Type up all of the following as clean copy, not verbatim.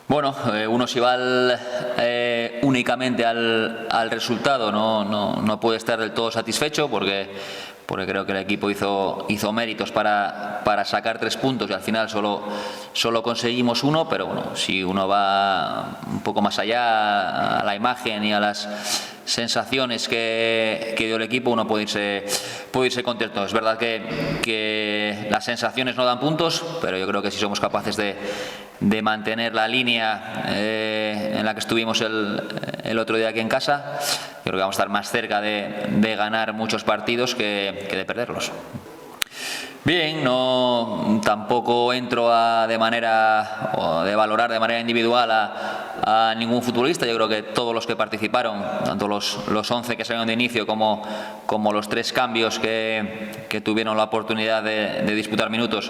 Bueno, uno si va únicamente al resultado no puede estar del todo satisfecho porque creo que el equipo hizo méritos para sacar 3 puntos y al final solo conseguimos uno, pero bueno, si uno va un poco más allá a la imagen y a las sensaciones que dio el equipo, uno puede irse contento. Es verdad que las sensaciones no dan puntos, pero yo creo que si somos capaces de mantener la línea en la que estuvimos el otro día aquí en casa, yo creo que vamos a estar más cerca de ganar muchos partidos que de perderlos. Bien, tampoco entro de valorar de manera individual a ningún futbolista. Yo creo que todos los que participaron, tanto los 11 que salieron de inicio como los 3 cambios que tuvieron la oportunidad de disputar minutos,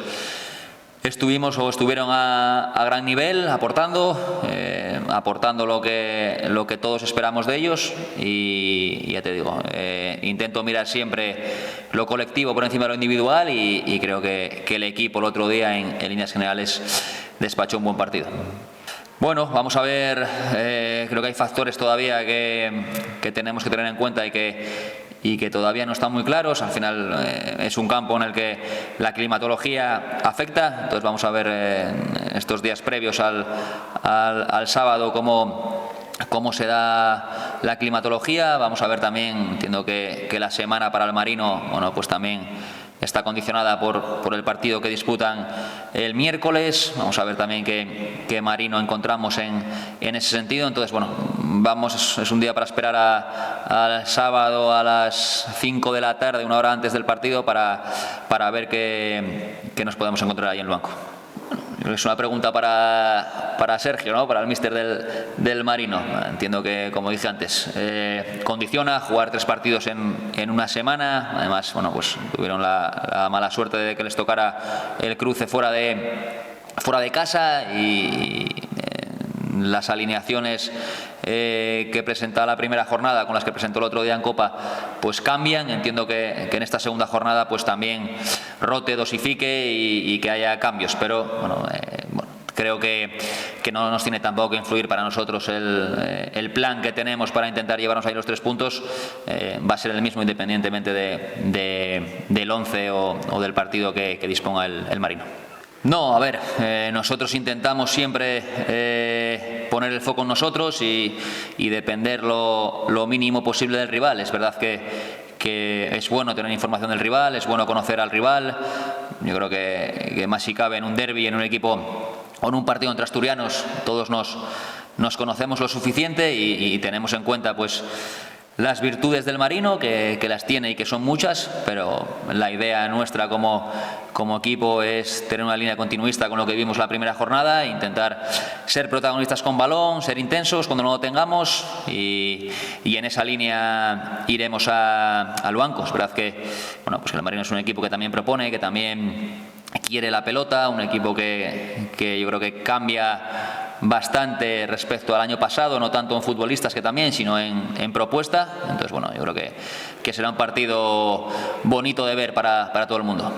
estuvieron a gran nivel, aportando lo que todos esperamos de ellos y ya te digo, intento mirar siempre lo colectivo por encima de lo individual y creo que el equipo el otro día en líneas generales despachó un buen partido. Bueno, vamos a ver, creo que hay factores todavía que tenemos que tener en cuenta y que todavía no están muy claros. Al final es un campo en el que la climatología afecta, entonces vamos a ver estos días previos al sábado cómo se da la climatología. Vamos a ver también, entiendo que la semana para el Marino, bueno, pues también está condicionada por el partido que disputan el miércoles. Vamos a ver también qué Marino encontramos en ese sentido. Entonces, bueno, es un día para esperar al sábado a las 5 de la tarde, 1 hora antes del partido, para ver qué nos podemos encontrar ahí en el banco. Es una pregunta para Sergio, ¿no? Para el míster del Marino. Entiendo que, como dije antes, condiciona jugar 3 partidos en una semana. Además, bueno, pues tuvieron la mala suerte de que les tocara el cruce fuera de casa y las alineaciones que presenta la primera jornada con las que presentó el otro día en Copa pues cambian. Entiendo que en esta segunda jornada pues también rote, dosifique y que haya cambios, pero bueno, creo que no nos tiene tampoco que influir para nosotros el plan que tenemos para intentar llevarnos ahí los 3 puntos. Va a ser el mismo independientemente del 11 o del partido que disponga el Marino. No, a ver, nosotros intentamos siempre poner el foco en nosotros y depender lo mínimo posible del rival. Es verdad que es bueno tener información del rival, es bueno conocer al rival. Yo creo que más si cabe en un derbi, en un equipo o en un partido entre asturianos, todos nos conocemos lo suficiente y tenemos en cuenta pues las virtudes del Marino, que las tiene y que son muchas, pero la idea nuestra como equipo es tener una línea continuista con lo que vimos la primera jornada, intentar ser protagonistas con balón, ser intensos cuando no lo tengamos y en esa línea iremos al banco. Es verdad que el Marino es un equipo que también propone, que también quiere la pelota, un equipo que yo creo que cambia bastante respecto al año pasado, no tanto en futbolistas que también, sino en propuesta. Entonces, bueno, yo creo que será un partido bonito de ver para todo el mundo.